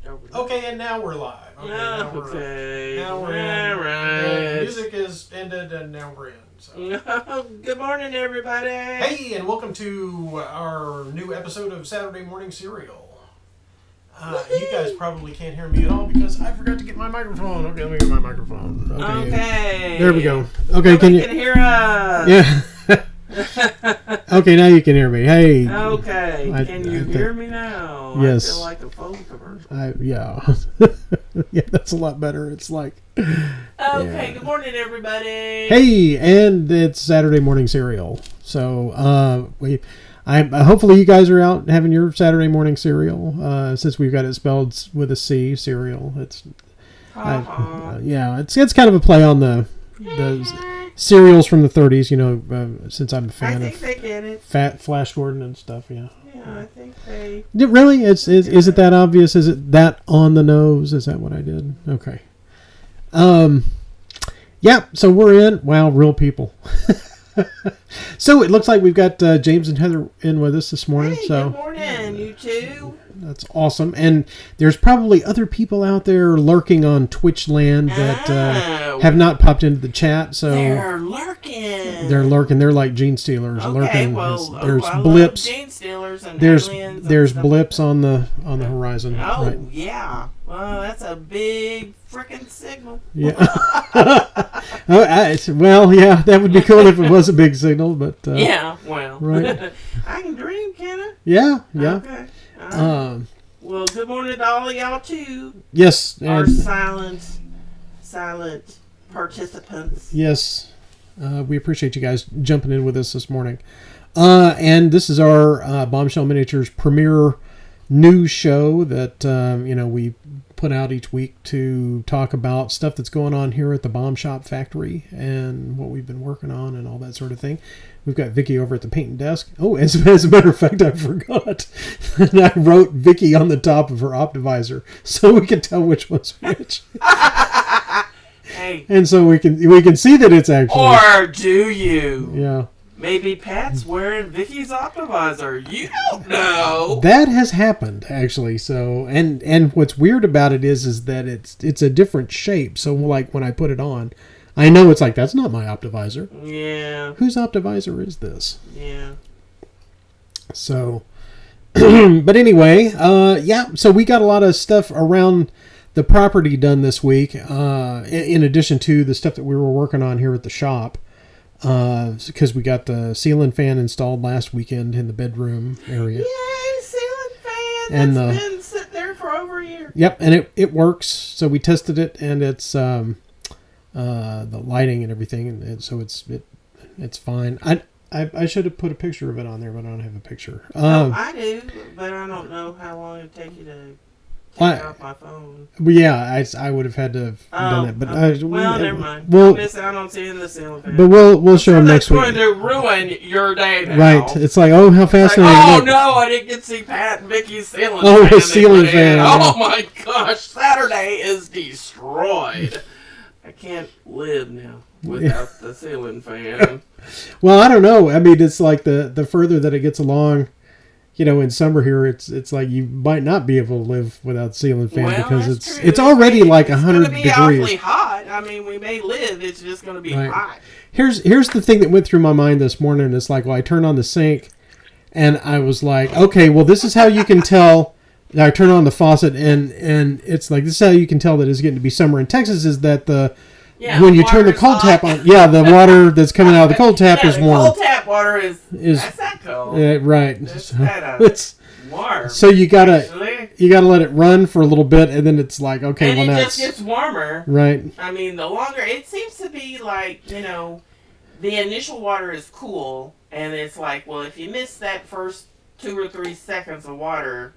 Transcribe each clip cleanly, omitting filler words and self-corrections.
Okay, and now we're live. Now we're in. All right. The music is ended, and now we're in. So. Good morning, everybody. Hey, and welcome to our new episode of Saturday Morning Cereal. You guys probably can't hear me at all because I forgot to get my microphone. Okay, let me get my microphone. Okay. There we go. Okay, Nobody can hear us. Yeah. Okay, now you can hear me. Hey. Okay. Can you hear me now? Yes. I feel like a phone commercial. Yeah. Yeah, that's a lot better. It's like. Okay. Good morning, everybody. Hey, and it's Saturday Morning Cereal. So hopefully you guys are out having your Saturday morning cereal. Since we've got it spelled with a C, cereal. It's it's kind of a play on the cereals from the 30s. You know, since I'm a fan I think they get it. Fat Flash Gordon and stuff. Yeah. Yeah, I think they. Really? Is it that obvious? Is it that on the nose? Is that what I did? Okay. Yeah. So we're in. Wow, real people. So it looks like we've got James and Heather in with us this morning. Hey, so good morning, you two. That's awesome. And there's probably other people out there lurking on Twitch land that have not popped into the chat. So they're lurking. They're lurking. They're like gene stealers. Okay, lurking. well, there's I blips. love gene stealers and There's aliens. there's and blips on the horizon. Oh right. yeah. Well, that's a big freaking signal. Yeah. Well, yeah, that would be cool if it was a big signal, but yeah. Well, right. I can dream, can I? Yeah. Yeah. Okay. Well, good morning to all of y'all too. Yes. Our silent participants. Yes. We appreciate you guys jumping in with us this morning. And this is our Bombshell Miniatures premiere news show that we put out each week to talk about stuff that's going on here at the Bomb Shop Factory and what we've been working on and all that sort of thing. We've got Vicky over at the painting desk. Oh, as a matter of fact, I forgot. And I wrote Vicky on the top of her Optivisor so we can tell which one's which. Hey. And so we can see that it's actually. Or do you? Yeah. Maybe Pat's wearing Vicky's Optivisor. You don't know. That has happened, actually. So, and what's weird about it is that it's a different shape. So, like when I put it on, I know it's like that's not my Optivisor. Yeah. Whose Optivisor is this? Yeah. So, but anyway, yeah. So we got a lot of stuff around the property done this week. In addition to the stuff that we were working on here at the shop. Because we got the ceiling fan installed last weekend in the bedroom area. Yay, ceiling fan! And that's been sitting there for over a year. Yep, and it works. So we tested it, and it's the lighting and everything, and so it's fine. I should have put a picture of it on there, but I don't have a picture. I do, but I don't know how long it'd take you to take off my phone. Well, yeah, I would have had to have done it, but well, never mind. We'll miss out on seeing the ceiling fan. But we'll show them next week. That's going to ruin your day now. Right? It's like, oh, how fascinating! Like, oh no, I didn't get to see Pat and Vicky's ceiling fan. Oh, a ceiling fan! Oh my gosh, Saturday is destroyed. I can't live now without the ceiling fan. Well, I don't know. I mean, it's like the further that it gets along. In summer here, it's like you might not be able to live without ceiling fan because it's already like 100 degrees. It's going to be awfully hot. I mean, we may live. It's just going to be hot. Here's the thing that went through my mind this morning. It's like, well, I turned on the sink, and I was like, okay, well, this is how you can tell. I turn on the faucet, and it's like this is how you can tell that it's getting to be summer in Texas. Is that when you turn the cold tap on? Yeah, the water that's coming out of the cold tap is warm. Cold tap water is that's not cold. Right. It's warm. So you gotta let it run for a little bit, and then it's like, okay, and well, now it just gets warmer. Right. I mean, the longer it seems to be like the initial water is cool, and it's like, well, if you miss that first 2 or 3 seconds of water,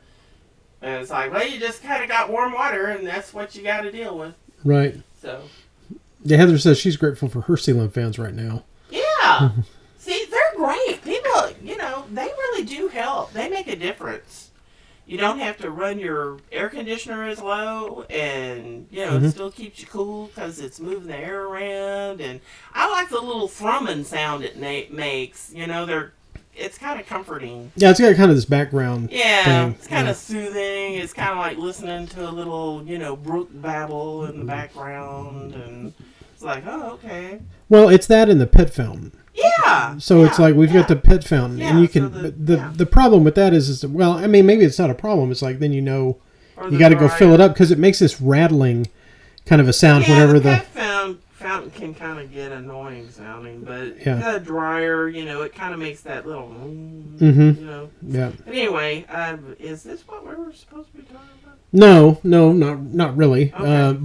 and it's like, well, you just kind of got warm water, and that's what you got to deal with. Right. So. Yeah, Heather says she's grateful for her ceiling fans right now. Yeah. See, they're great. People, they really do help. They make a difference. You don't have to run your air conditioner as low, and, it still keeps you cool because it's moving the air around. And I like the little thrumming sound it makes. it's kind of comforting. Yeah, it's got kind of this background thing. It's kind of soothing. It's kind of like listening to a little, brook babble in the background, and it's like, oh, okay. Well, it's that in the pit fountain. Yeah. So it's like we've got the pit fountain, and you can. So the problem with that is well, I mean, maybe it's not a problem. It's like then you Or got to go fill it up because it makes this rattling kind of a sound whenever the fountain can kind of get annoying sounding, but the dryer, it kind of makes that little, Yeah. But anyway, is this what we were supposed to be talking about? No, not really. Okay.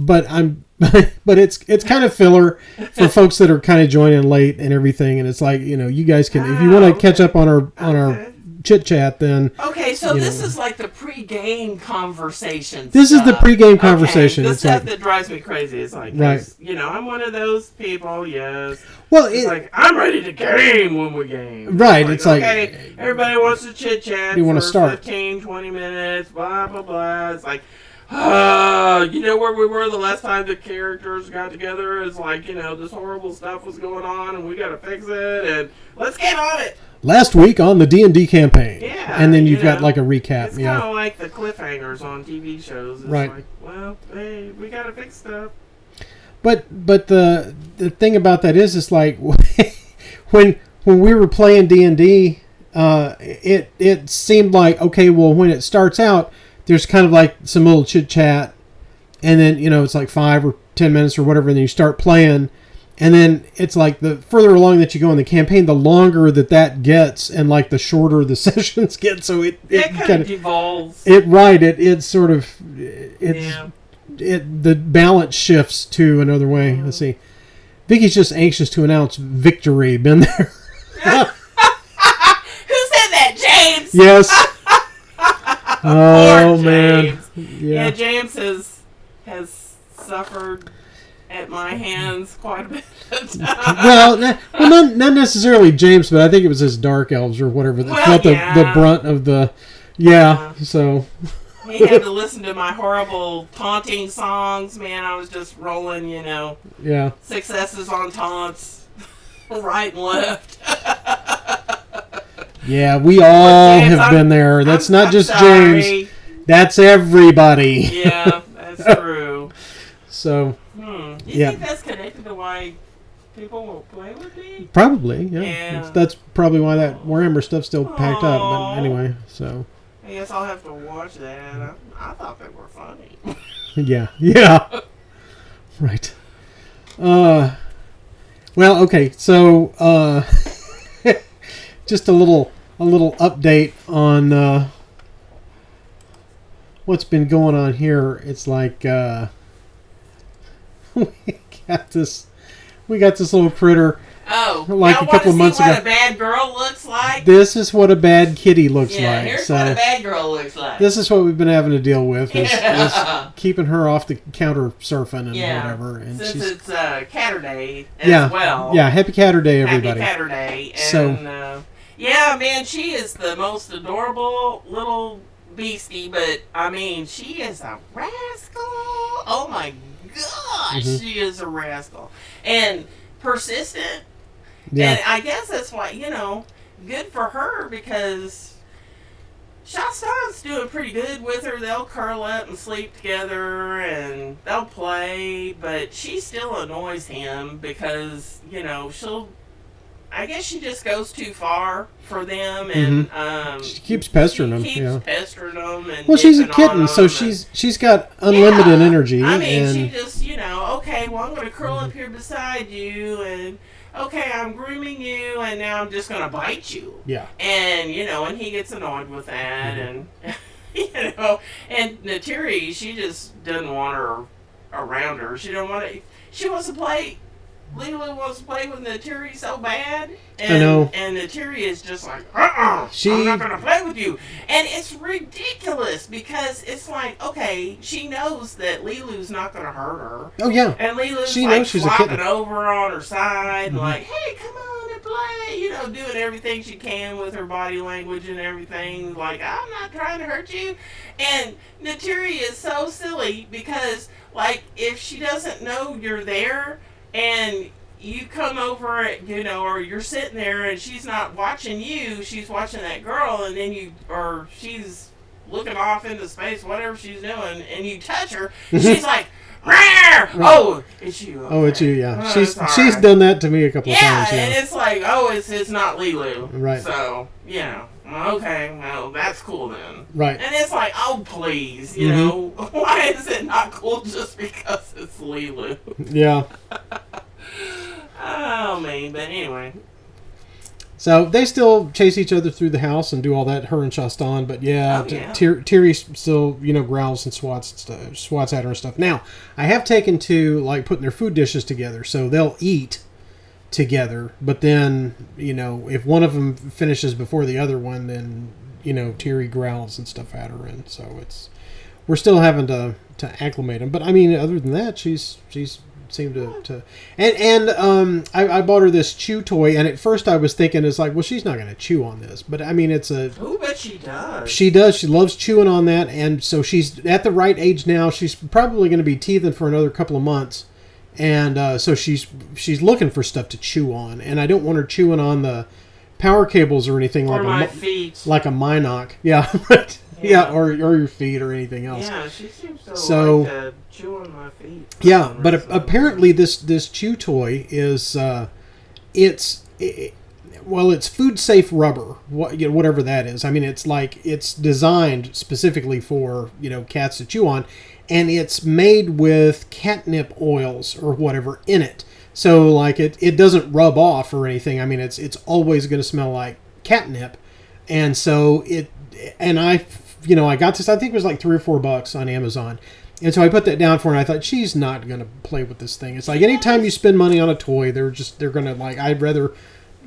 But it's kind of filler for folks that are kind of joining late and everything, and it's like you guys can if you want to catch up on our chit chat, then so this is like the pre-game conversation. This is the pre-game conversation. The it's stuff like, that drives me crazy. It's like, right. I'm one of those people. Yes. Well, it's like I'm ready to game when we game. Right. It's like everybody wants to chit chat. You want to start 15, 20 minutes. Blah blah blah. It's like. Where we were the last time the characters got together is like, this horrible stuff was going on and we got to fix it and let's get on it. Last week on the D&D campaign. Yeah. And then you've got like a recap. It's kind of like the cliffhangers on TV shows. It's right. like, well, hey, we got to fix stuff. But the thing about that is it's like when we were playing D&D, it seemed like, okay, well, when it starts out, there's kind of like some little chit chat, and then it's like 5 or 10 minutes or whatever, and then you start playing, and then it's like the further along that you go in the campaign, the longer that gets, and like the shorter the sessions get. So it kind of devolves. It's sort of the balance shifts to another way. Let's see, Vicky's just anxious to announce victory. Been there? Who said that, James? Yes. Oh man, yeah. James has suffered at my hands quite a bit of time. Well, not necessarily James, but I think it was his dark elves or whatever that felt the brunt of the. So he had to listen to my horrible taunting songs. Man, I was just rolling, successes on taunts, right and left. Yeah, we all James, have been there. That's not just sorry. James. That's everybody. Yeah, that's true. So, you think that's connected to why people won't play with me? Probably, yeah. That's probably why that Warhammer stuff's still packed up. But anyway, so. I guess I'll have to watch that. I thought they were funny. Yeah. Right. Well, okay, so, just a little update on what's been going on here. It's like we got this little critter. Oh, like a couple of months ago. What a bad girl looks like? This is what a bad kitty looks like. Here's what a bad girl looks like. This is what we've been having to deal with. Is keeping her off the counter surfing and whatever. And since it's Catter Day as well. Yeah, happy Catter Day, everybody. Happy Catter Day. And, man, she is the most adorable little beastie, but, I mean, she is a rascal. Oh, my gosh, she is a rascal. And persistent. Yeah. And I guess that's why, good for her because Shastan's doing pretty good with her. They'll curl up and sleep together and they'll play, but she still annoys him because, I guess she just goes too far for them, and she keeps pestering them. Pestering them, and well, she's a kitten, so she's got unlimited energy. I mean, she just okay, well, I'm going to curl up here beside you, and okay, I'm grooming you, and now I'm just going to bite you. Yeah, and and he gets annoyed with that, and and Natiri, she just doesn't want her around her. She don't want to. She wants to play. Lulu wants to play with Natiri so bad, and, I know. And Natiri is just like, I'm not going to play with you. And it's ridiculous because it's like, okay, she knows that Lilu's not going to hurt her. Oh, yeah. And Lilu's she like knows she's flopping over on her side, like, hey, come on and play, doing everything she can with her body language and everything. Like, I'm not trying to hurt you. And Natiri is so silly because, like, if she doesn't know you're there, and you come over, or you're sitting there and she's not watching you, she's watching that girl, and then she's looking off into space, whatever she's doing, and you touch her, she's like, right. Oh, it's you. Okay. Oh, it's you, yeah. She's done that to me a couple of times. Yeah, and it's like, it's not Lilu. Right. So, okay, well, that's cool then. Right. And it's like, oh, please, why is it not cool just because it's Lilu? Yeah. Oh, man, but anyway. So they still chase each other through the house and do all that, her and Shastan. But Tiri still, growls and swats at her and stuff. Now, I have taken to like putting their food dishes together, so they'll eat together. But then, if one of them finishes before the other one, then Tiri growls and stuff at her, and so we're still having to acclimate them. But I mean, other than that, she's seemed to I bought her this chew toy, and at first I was thinking it's like, well, she's not going to chew on this, but I mean, it's a but she does. She loves chewing on that, and so she's at the right age now. She's probably going to be teething for another couple of months, and so she's looking for stuff to chew on, and I don't want her chewing on the power cables or anything or my feet, like a Minoc. Yeah, right. Yeah, or your feet or anything else. Yeah, she seems to like to chew on my feet. Yeah, but apparently this chew toy is it's food safe rubber, whatever that is. I mean, it's designed specifically for cats to chew on, and it's made with catnip oils or whatever in it. So like it doesn't rub off or anything. I mean, it's always going to smell like catnip, and so I got this, I think it was like $3 or $4 on Amazon. And so I put that down for her, and I thought, she's not going to play with this thing. It's like anytime you spend money on a toy, they're going to like, I'd rather,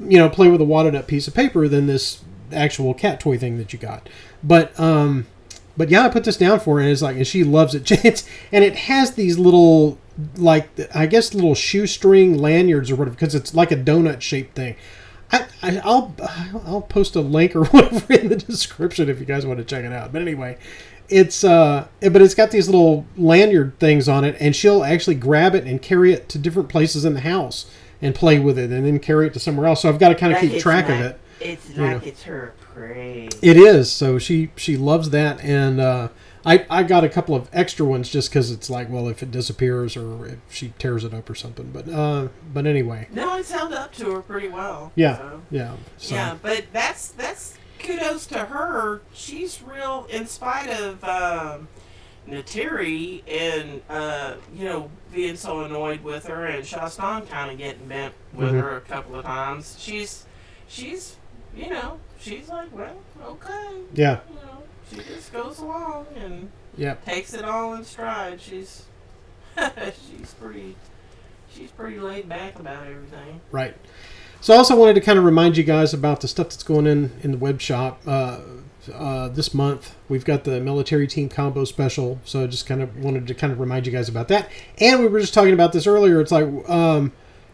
play with a wadded up piece of paper than this actual cat toy thing that you got. But yeah, I put this down for her, and it's like, and she loves it. And it has these little, like, I guess little shoestring lanyards or whatever, because it's like a donut shaped thing. I'll post a link or whatever in the description if you guys want to check it out. But anyway, it's got these little lanyard things on it, and she'll actually grab it and carry it to different places in the house and play with it, and then carry it to somewhere else. So I've got to kind of keep track of it. It's like it's her prey. It is. So she loves that, and I got a couple of extra ones just because it's like, well, if it disappears or if she tears it up or something. But anyway. No, it's held up to her pretty well. Yeah, so. yeah. So. Yeah, but that's kudos to her. She's real, in spite of Natiri and being so annoyed with her, and Shastan kind of getting bent with her a couple of times. She's like, well, okay. Yeah. She just goes along and takes it all in stride. She's pretty laid back about everything. Right. So I also wanted to kind of remind you guys about the stuff that's going in the web shop. This month we've got the military team combo special, so I just kind of wanted to kind of remind you guys about that. And we were just talking about this earlier. It's like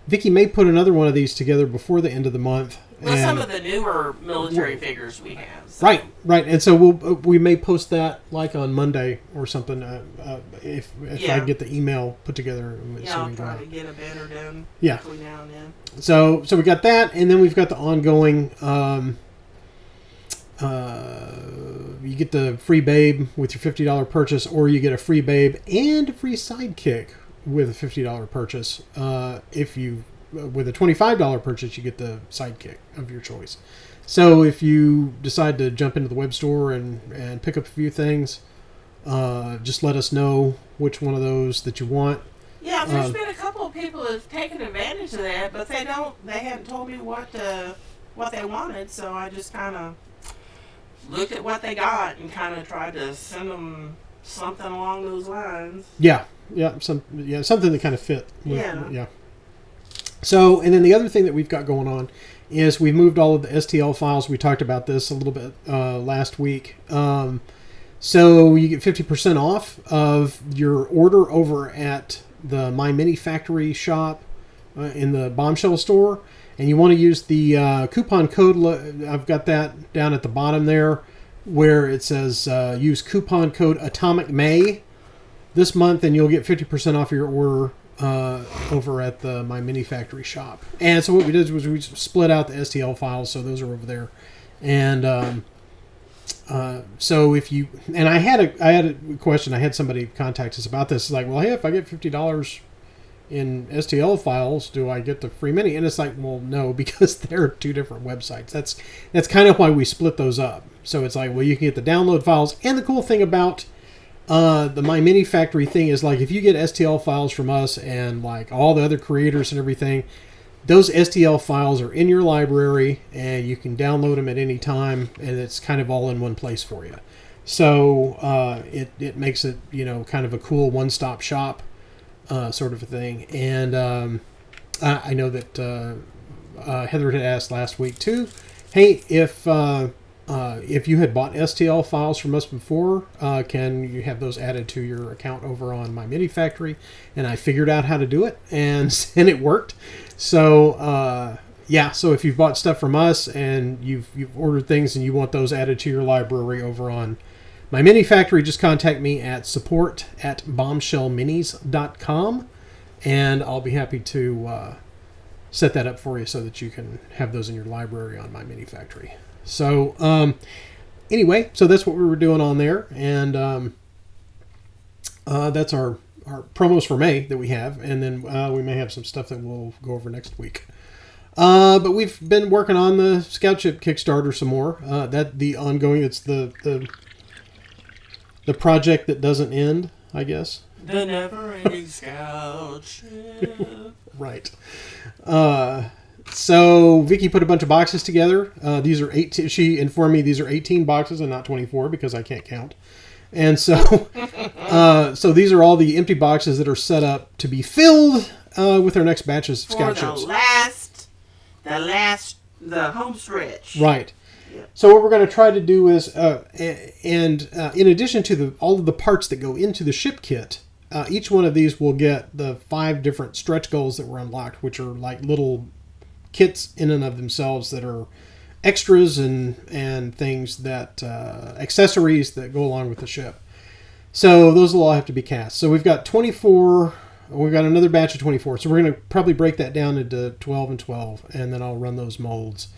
Vicky may put another one of these together before the end of the month. Well, some of the newer military figures we have. So. Right, and so we may post that like on Monday or something if I get the email put together. I'll try to get a banner done. Yeah. Between now and then. So we got that, and then we've got the ongoing. You get the free babe with your $50 purchase, or you get a free babe and a free sidekick with a $50 purchase. If you with a $25 purchase, you get the sidekick of your choice. So if you decide to jump into the web store and pick up a few things, just let us know which one of those that you want. Yeah, there's been a couple of people that have taken advantage of that, but they haven't told me what they wanted, so I just kind of looked at what they got and kind of tried to send them something along those lines. Yeah, something that kind of fit. Yeah. So, and then the other thing that we've got going on is we've moved all of the STL files. We talked about this a little bit last week. So you get 50% off of your order over at the My Mini Factory shop in the Bombshell store. And you want to use the coupon code. I've got that down at the bottom there where it says use coupon code Atomic May this month, and you'll get 50% off your order over at the My Mini Factory shop. And so what we did was we split out the STL files, so those are over there. And so if you, and I had a question. I had somebody contact us about this. It's like, well, hey, if I get $50 in STL files, do I get the free mini? And it's like, well, no, because they're two different websites. That's kind of why we split those up. So it's like, well, you can get the download files. And the cool thing about the My Mini Factory thing is, like, if you get STL files from us and like all the other creators and everything, those STL files are in your library and you can download them at any time, and it's kind of all in one place for you. So it makes it, kind of a cool one-stop shop sort of a thing. And I know that Heather had asked last week too, hey, if you had bought STL files from us before, can you have those added to your account over on My Mini Factory? And I figured out how to do it, and it worked. So so if you've bought stuff from us and you've ordered things and you want those added to your library over on My Mini Factory, just contact me at support@bombshellminis.com, and I'll be happy to set that up for you so that you can have those in your library on My Mini Factory. So anyway, so that's what we were doing on there, and that's our promos for May that we have, and then we may have some stuff that we'll go over next week. But we've been working on the Scout Ship Kickstarter some more. It's the project that doesn't end, I guess. The never-ending Scout Ship. Right. So Vicky put a bunch of boxes together. These are 18. She informed me these are 18 boxes and not 24 because I can't count. And so, so these are all the empty boxes that are set up to be filled with our next batches of Scout Ships. The home stretch. Right. Yep. So what we're going to try to do is, in addition to all of the parts that go into the ship kit, each one of these will get the 5 different stretch goals that were unlocked, which are like little kits in and of themselves that are extras and things that accessories that go along with the ship. So those will all have to be cast. So we've got 24. We've got another batch of 24. So we're going to probably break that down into 12 and 12, and then I'll run those molds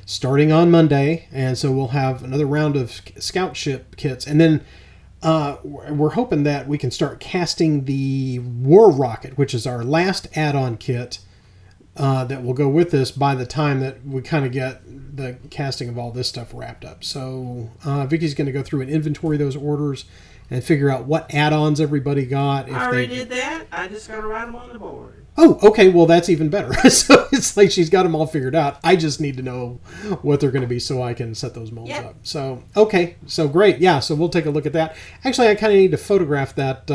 starting on Monday. And so we'll have another round of Scout Ship kits, and then we're hoping that we can start casting the War Rocket, which is our last add-on kit that will go with this by the time that we kind of get the casting of all this stuff wrapped up. So Vicky's going to go through and inventory those orders and figure out what add-ons everybody got. I already did that. I just got to write them on the board. Oh, okay. Well, that's even better. So it's like she's got them all figured out. I just need to know what they're going to be so I can set those molds up. So, okay. So great. Yeah. So we'll take a look at that. Actually, I kind of need to photograph that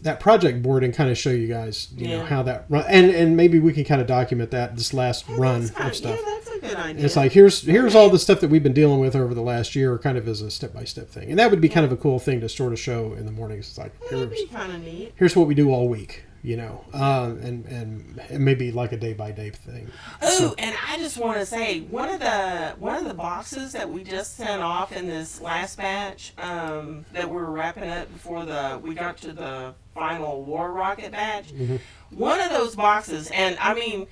that project board and kind of show you guys, you know, how that run, and maybe we can kind of document this last run of stuff. Yeah, that's a good idea. It's like here's all the stuff that we've been dealing with over the last year, kind of as a step-by-step thing, and that would be kind of a cool thing to sort of show in the mornings. It's like That'd be kind of neat. Here's what we do all week, you know, and maybe like a day-by-day thing. Oh, and I just want to say one of the boxes that we just sent off in this last batch that we're wrapping up before we got to the final War Rocket batch. Mm-hmm. One of those boxes, and I mean,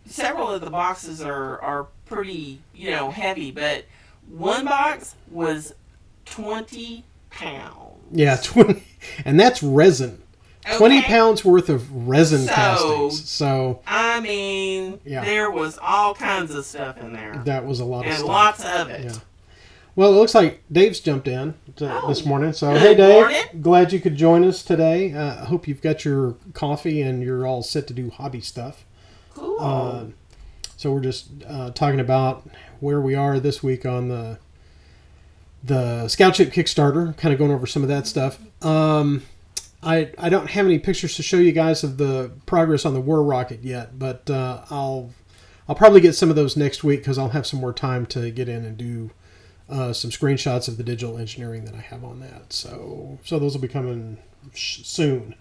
several of the boxes are pretty, you know, heavy, but one box was 20 pounds. Yeah, 20, and that's resin. Okay. 20 pounds worth of resin castings. So I mean, there was all kinds of stuff in there. That was a lot of stuff. And lots of it. Yeah. Well, it looks like Dave's jumped in this morning. So, hey, Dave. Morning. Glad you could join us today. I hope you've got your coffee and you're all set to do hobby stuff. Cool. So we're just talking about where we are this week on the Scout Ship Kickstarter, kind of going over some of that stuff. I don't have any pictures to show you guys of the progress on the War Rocket yet, but I'll probably get some of those next week because I'll have some more time to get in and do some screenshots of the digital engineering that I have on that. So those will be coming soon,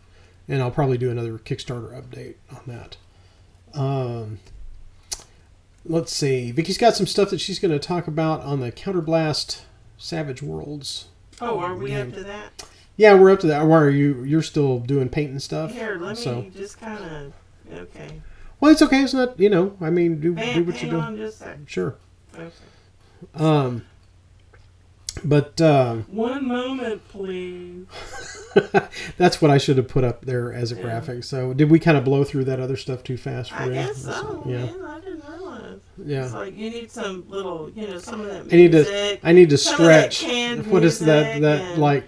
and I'll probably do another Kickstarter update on that. Let's see. Vicky's got some stuff that she's going to talk about on the Counterblast Savage Worlds. Oh, are we up to that? Yeah, we're up to that. Why are you? You're still doing paint and stuff. Here, let me just kind of. Okay. Well, it's okay. It's not. I mean, do what you do. Hang on just a second. Sure. Okay. But 1 moment, please. that's what I should have put up there as a graphic. So, did we kind of blow through that other stuff too fast for I you? guess so. Yeah. Man, I didn't realize. Yeah. It's like you need some little, some of that music. I need to stretch. What is music that like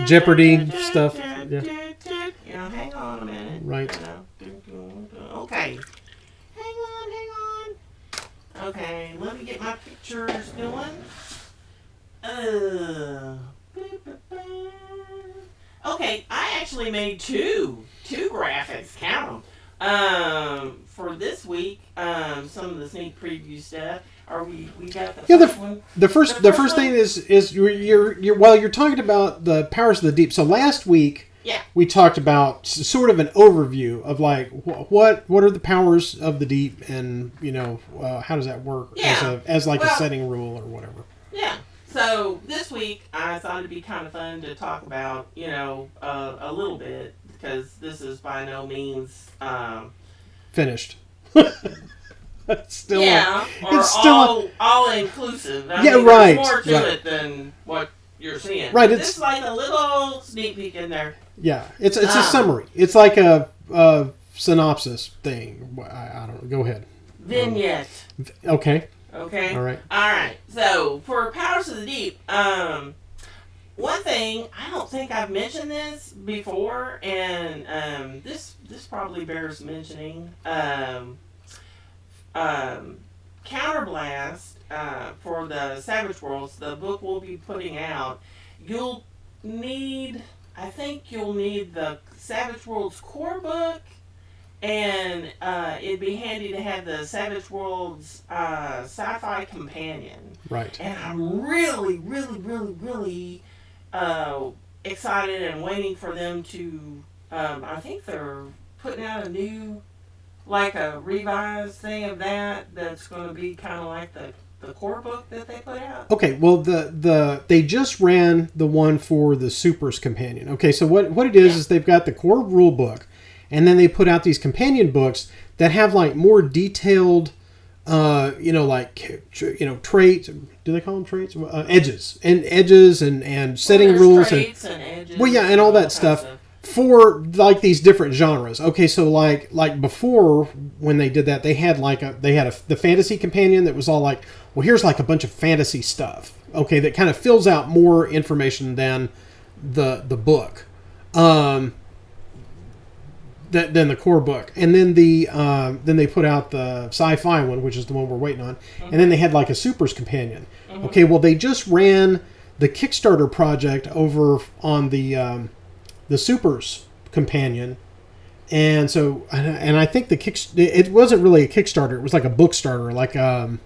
Jeopardy stuff? Yeah. Hang on a minute. Right. Okay. Hang on. Okay, let me get my pictures going. Okay, I actually made two graphics. Count them. For this week, some of the sneak preview stuff. We got the first one? The first thing is you're talking about the powers of the deep. So last week, we talked about sort of an overview of like what are the powers of the deep, and how does that work as a setting rule or whatever. Yeah. So this week I thought it'd be kind of fun to talk about a little bit, because this is by no means finished. It's still all inclusive. I mean, right. There's more to it than what you're seeing. Right. It's like a little sneak peek in there. Yeah. It's a summary. It's like a synopsis thing. I don't know. Go ahead. Vignette. Okay. Okay. All right. So for Powers of the Deep, one thing, I don't think I've mentioned this before, and this probably bears mentioning. Counterblast, for the Savage Worlds, the book we'll be putting out, you'll need the Savage Worlds core book, and it'd be handy to have the Savage Worlds sci-fi companion. Right. And I'm really, really, really, really excited and waiting for them to, I think they're putting out a new, like a revised thing of that's going to be kind of like the core book that they put out. Okay, well they just ran the one for the Supers companion. Okay, so what it is they've got the core rule book, and then they put out these companion books that have like more detailed traits. Do they call them traits? Edges and setting rules and edges. Well, yeah, and all that stuff. For like these different genres. Okay, so like before, when they did that, they had the fantasy companion that was all like, well, here's like a bunch of fantasy stuff. Okay, that kind of fills out more information than the book, than the core book. And then then they put out the sci-fi one, which is the one we're waiting on. Mm-hmm. And then they had like a Supers companion. Mm-hmm. Okay, well, they just ran the Kickstarter project over on the Supers companion, and so I think it wasn't really a Kickstarter. It was like a Bookstarter, like I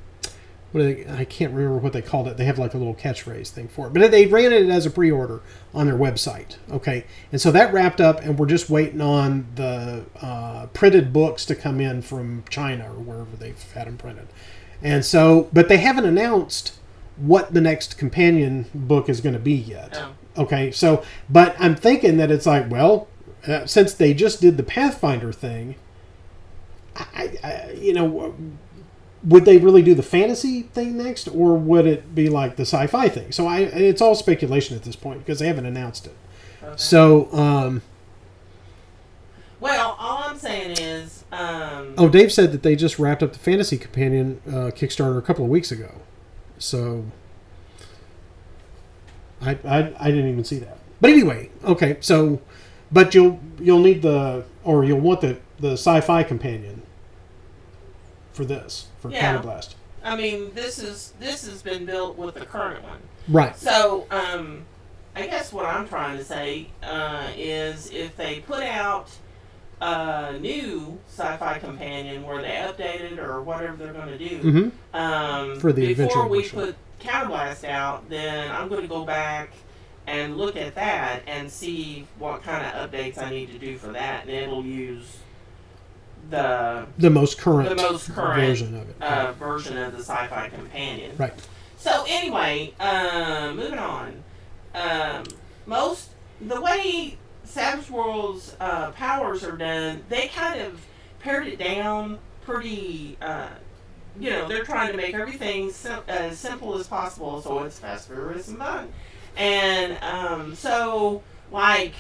can't remember what they called it. They have like a little catchphrase thing for it, but they ran it as a pre-order on their website. Okay, and so that wrapped up, and we're just waiting on the printed books to come in from China or wherever they've had them printed, and so but they haven't announced what the next companion book is going to be yet. Oh. Okay, so, but I'm thinking that it's like, well, since they just did the Pathfinder thing, would they really do the fantasy thing next, or would it be like the sci-fi thing? So it's all speculation at this point because they haven't announced it. Okay. So, well, all I'm saying is, Dave said that they just wrapped up the Fantasy Companion Kickstarter a couple of weeks ago. So I didn't even see that. But anyway, okay. So, but you'll need you'll want the sci-fi companion for Counterblast. I mean, this has been built with the current one. Right. So, I guess what I'm trying to say is if they put out a new sci-fi companion where they update it or whatever they're going to do, for the before we put Counterblast out, then I'm going to go back and look at that and see what kind of updates I need to do for that, and it'll use the most current version of it, version of the sci-fi companion. Right. So anyway, moving on. Most the way Savage World's powers are done, they kind of pared it down pretty. They're trying to make everything as simple as possible, so it's fast, furious, and fun. And so, like,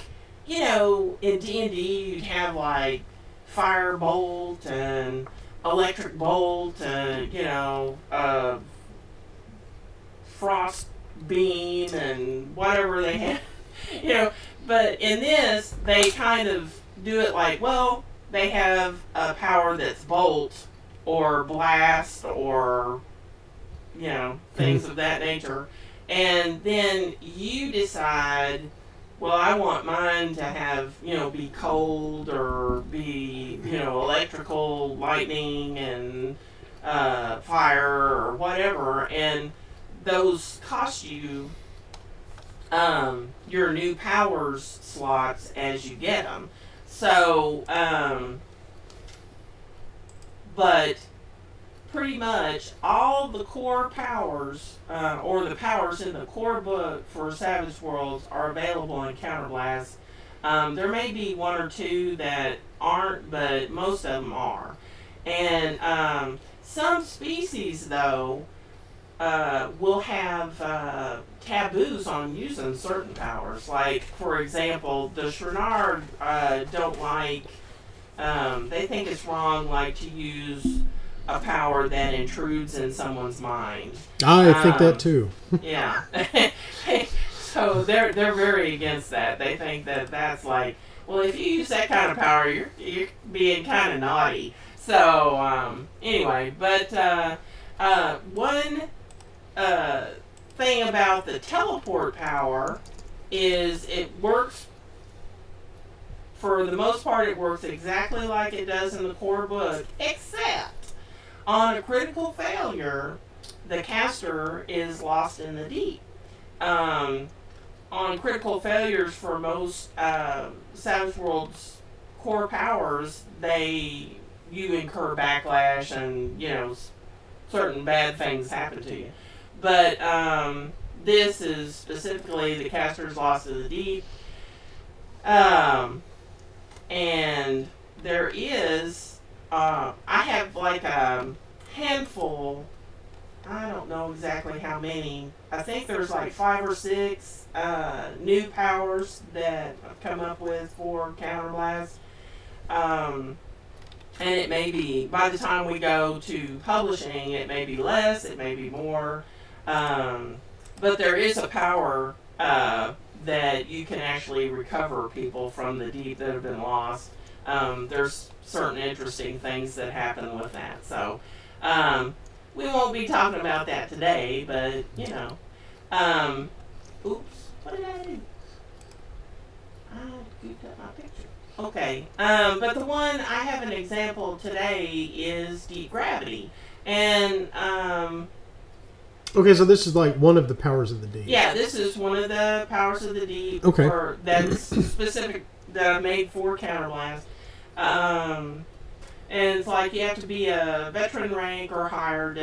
in D&D, you'd have like fire bolt and electric bolt and frost beam and whatever they have, But in this, they kind of do it like, well, they have a power that's bolt or blast or things of that nature, and then you decide, well, I want mine to have be cold or be electrical, lightning, and fire or whatever, and those cost you your new powers slots as you get them. So, but pretty much all the core powers, or the powers in the core book for Savage Worlds, are available in Counterblast. There may be one or two that aren't, but most of them are. And some species, though, will have taboos on using certain powers. Like, for example, the Shrenard don't like, they think it's wrong, like, to use a power that intrudes in someone's mind. I think that too. Yeah. So they're very against that. They think that that's like, well, if you use that kind of power, you're being kind of naughty. So anyway, but one thing about the teleport power is it works, for the most part, it works exactly like it does in the core book, except on a critical failure, the caster is lost in the deep. On critical failures for most Savage Worlds core powers, you incur backlash and certain bad things happen to you. But this is specifically the caster is lost in the deep, and there is. I have like a handful, I don't know exactly how many. I think there's like 5 or 6 new powers that I've come up with for Counterblast. And it may be, by the time we go to publishing, it may be less, it may be more. But there is a power that you can actually recover people from the deep that have been lost. There's certain interesting things that happen with that. So, we won't be talking about that today, but, oops, what did I do? I goofed up my picture. Okay, but the one I have an example today is deep gravity. And, okay, so this is like one of the powers of the deep. Yeah, this is one of the powers of the deep. Okay. That's specific, that I made for Counterblast. And it's like you have to be a veteran rank or higher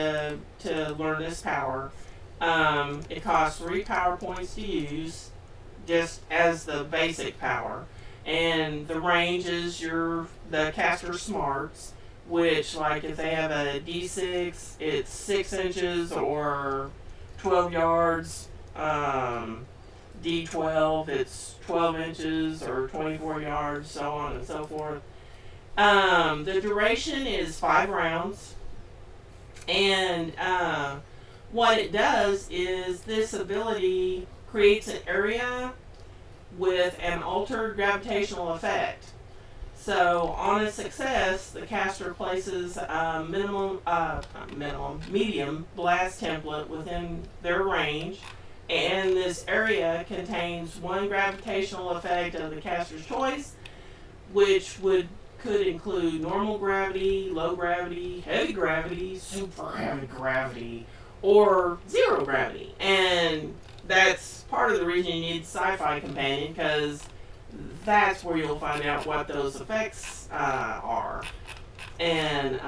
to learn this power. It costs 3 power points to use, just as the basic power. And the range is the caster's smarts, which, like, if they have a D6, it's 6 inches or 12 yards. D12, it's 12 inches or 24 yards, so on and so forth. The duration is 5 rounds, and what it does is this ability creates an area with an altered gravitational effect. So on a success, the caster places a medium blast template within their range, and this area contains one gravitational effect of the caster's choice, which could include normal gravity, low gravity, heavy gravity, super heavy gravity, or zero gravity. And that's part of the reason you need Sci-Fi Companion, because that's where you'll find out what those effects are. And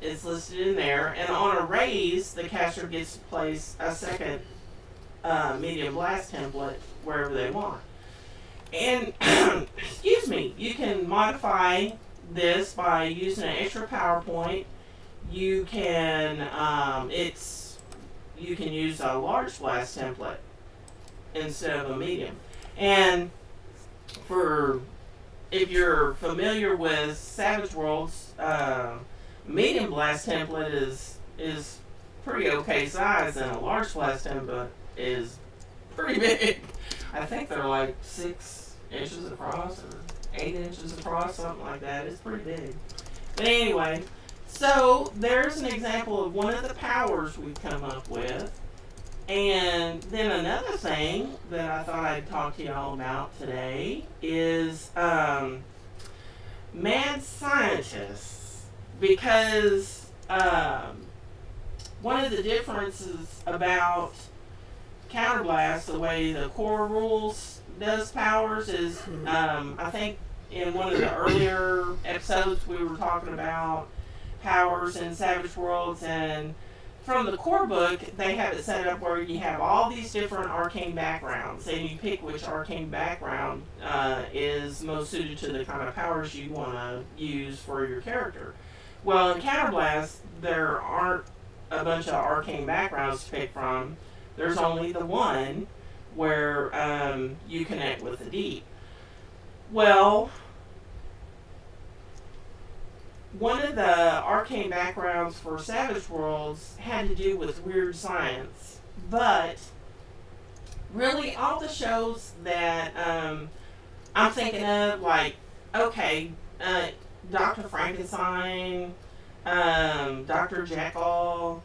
it's listed in there. And on a raise, the caster gets to place a second medium blast template wherever they want. And excuse me, you can modify this by using an extra PowerPoint. You can you can use a large blast template instead of a medium. And for if you're familiar with Savage Worlds, medium blast template is pretty okay size, and a large blast template is pretty big. I think they're like 6 inches across or 8 inches across, something like that. It's pretty big. But anyway, so there's an example of one of the powers we've come up with. And then another thing that I thought I'd talk to y'all about today is mad scientists. Because one of the differences about Counterblast, the way the core rules does powers, is I think in one of the earlier episodes we were talking about powers in Savage Worlds, and from the core book they have it set up where you have all these different arcane backgrounds, and you pick which arcane background is most suited to the kind of powers you want to use for your character. Well, in Counterblast there aren't a bunch of arcane backgrounds to pick from. There's only the one where you connect with the deep. Well, one of the arcane backgrounds for Savage Worlds had to do with weird science, but really all the shows that I'm thinking of, like, okay, Dr. Frankenstein, Dr. Jekyll,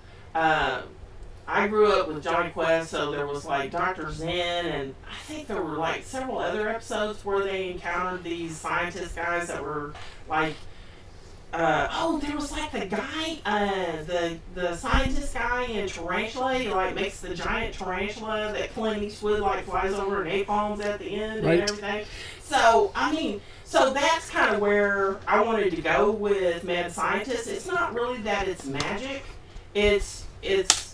I grew up with Johnny Quest, so there was like Dr. Zen, and I think there were like several other episodes where they encountered these scientist guys that were like, there was like the guy, the scientist guy in Tarantula. He like makes the giant tarantula that Clint Eastwood like flies over and napalms at the end and everything. So I mean, so that's kind of where I wanted to go with mad scientists. It's not really that it's magic. It's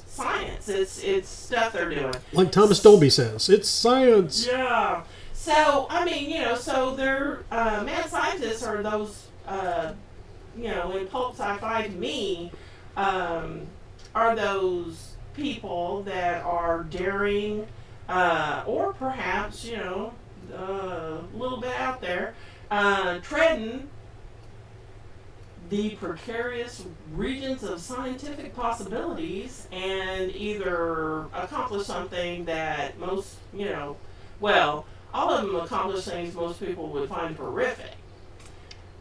science. It's stuff they're doing. Like Thomas Dolby says, it's science. Yeah. So I mean, so they're mad scientists are those. In pulp sci-fi, to me, are those people that are daring, or perhaps, a little bit out there, treading the precarious regions of scientific possibilities and either accomplish something that most, all of them accomplish things most people would find horrific.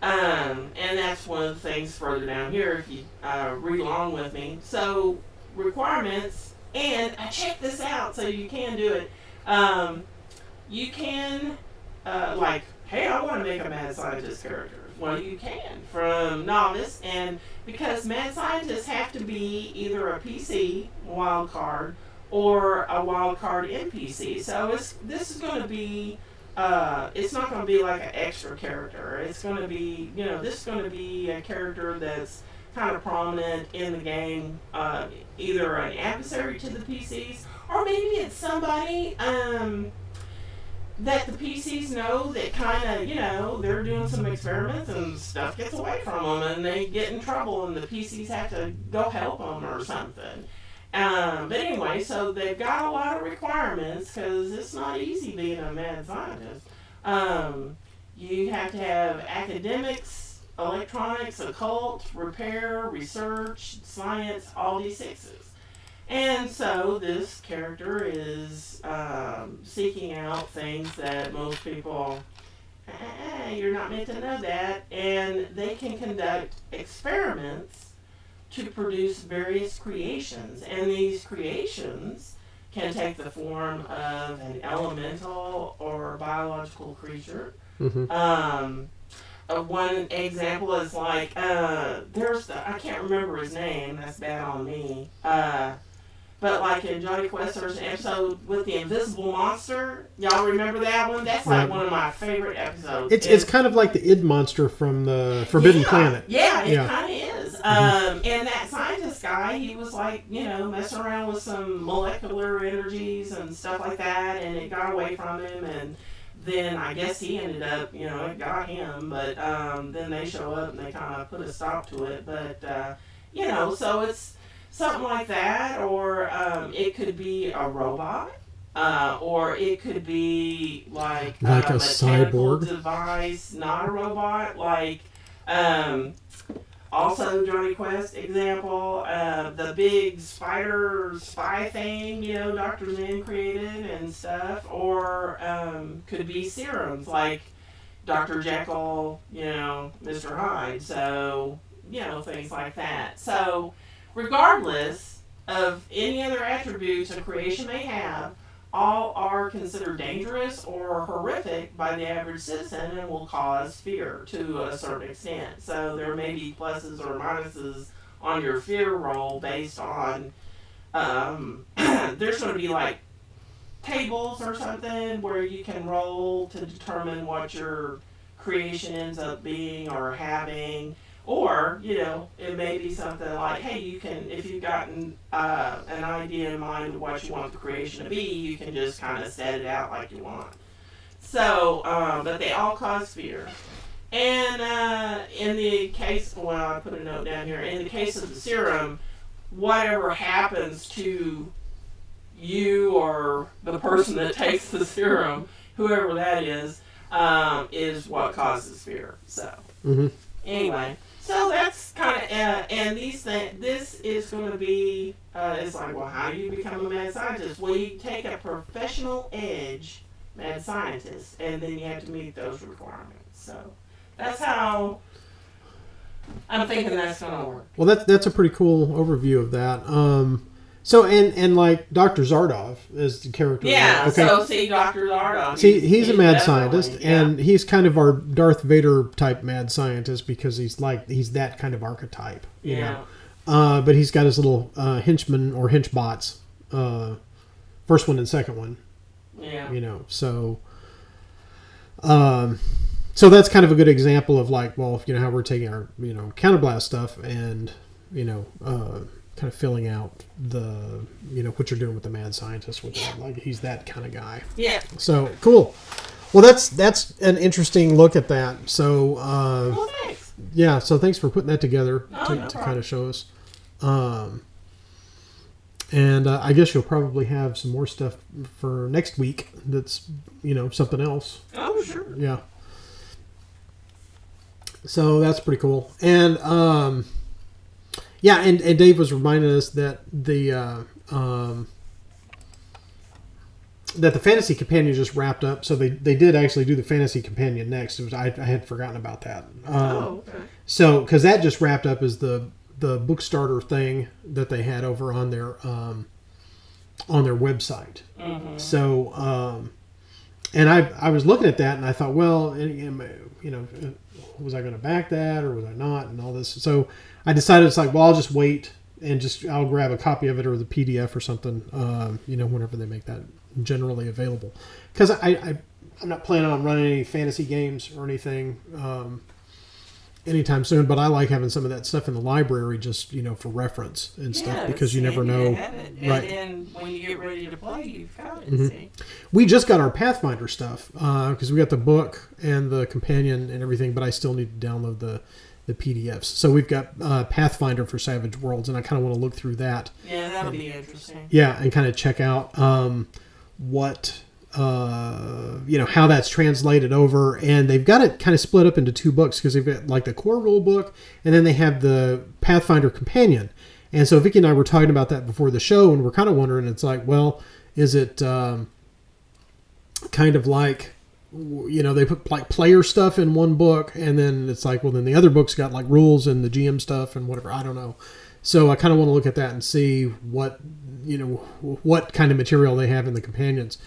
And that's one of the things further down here if you read along with me. So, requirements, and I checked this out so you can do it. You can, hey, I want to make a mad scientist character. Well, you can from novice, and because mad scientists have to be either a PC wild card or a wild card NPC. So this is going to be. It's not going to be like an extra character. It's going to be, this is going to be a character that's kind of prominent in the game, either an adversary to the PCs, or maybe it's somebody that the PCs know that kind of, they're doing some experiments and stuff gets away from them and they get in trouble and the PCs have to go help them or something. But anyway, so they've got a lot of requirements because it's not easy being a mad scientist. You have to have academics, electronics, occult, repair, research, science, all D6s. And so this character is seeking out things that most people, you're not meant to know that, and they can conduct experiments to produce various creations, and these creations can take the form of an elemental or biological creature. Mm-hmm. One example is like I can't remember his name. That's bad on me. But like in Johnny Quest, there's an episode with the invisible monster. Y'all remember that one? That's like one of my favorite episodes. It's kind of like the id monster from the Forbidden Planet. Yeah, it kind of is. And that scientist guy, he was like, messing around with some molecular energies and stuff like that, and it got away from him. And then I guess he ended up, it got him, but then they show up and they kind of put a stop to it. But, so it's something like that, or it could be a robot. Or it could be like a mechanical cyborg device, not a robot. Like, also Johnny Quest example, the big spider spy thing, Dr. Zen created and stuff. Or could be serums like Dr. Jekyll, Mr. Hyde. So, things like that. So, regardless of any other attributes a creation may have, all are considered dangerous or horrific by the average citizen and will cause fear to a certain extent. So there may be pluses or minuses on your fear roll based on, there's going to be like tables or something where you can roll to determine what your creation ends up being or having. Or, it may be something like, hey, you can, if you've gotten an idea in mind of what you want the creation to be, you can just kind of set it out like you want. So, but they all cause fear. And in the case, well, I put a note down here, in the case of the serum, whatever happens to you or the person that takes the serum, whoever that is what causes fear. So, anyway. So that's kind of, and these things, this is going to be, it's like, well, how do you become a mad scientist? Well, you take a professional edge mad scientist, and then you have to meet those requirements. So that's how I'm thinking that's going to work. Well, that's a pretty cool overview of that. So, and like Dr. Zardov is the character. Yeah, okay. So see Dr. Zardov. See, he's a mad scientist, and he's kind of our Darth Vader type mad scientist because he's that kind of archetype. You know? But he's got his little henchmen or henchbots, first one and second one. Yeah. So that's kind of a good example of like, well, how we're taking our, counterblast stuff and, kind of filling out the, what you're doing with the mad scientist with that. Like, he's that kind of guy. Yeah. So, cool. Well, that's an interesting look at that. So, well, thanks. Yeah, so thanks for putting that together to kind of show us. And I guess you'll probably have some more stuff for next week that's, something else. Oh, sure. Yeah. So that's pretty cool. And, yeah, and Dave was reminding us that the Fantasy Companion just wrapped up. So they did actually do the Fantasy Companion next. I had forgotten about that. Okay. So, because that just wrapped up as the book starter thing that they had over on their website. Mm-hmm. So, and I was looking at that and I thought, well, was I going to back that or was I not, and all this. So I decided it's like, well, I'll just wait and I'll grab a copy of it or the PDF or something, whenever they make that generally available. Because I'm not planning on running any fantasy games or anything anytime soon, but I like having some of that stuff in the library just, for reference and stuff, because you never know. Right. And then when you get ready to play, you've got it. Mm-hmm. See? We just got our Pathfinder stuff because we got the book and the companion and everything, but I still need to download the PDFs. So we've got Pathfinder for Savage Worlds, and I kind of want to look through that. Yeah, that'll be interesting. Yeah, and kind of check out what... how that's translated over, and they've got it kind of split up into two books because they've got like the core rule book, and then they have the Pathfinder Companion. And so Vicky and I were talking about that before the show, and we're kind of wondering, it's like, well, is it kind of like, they put like player stuff in one book, and then it's like, well, then the other book's got like rules and the GM stuff and whatever. I don't know. So I kind of want to look at that and see what kind of material they have in the companions.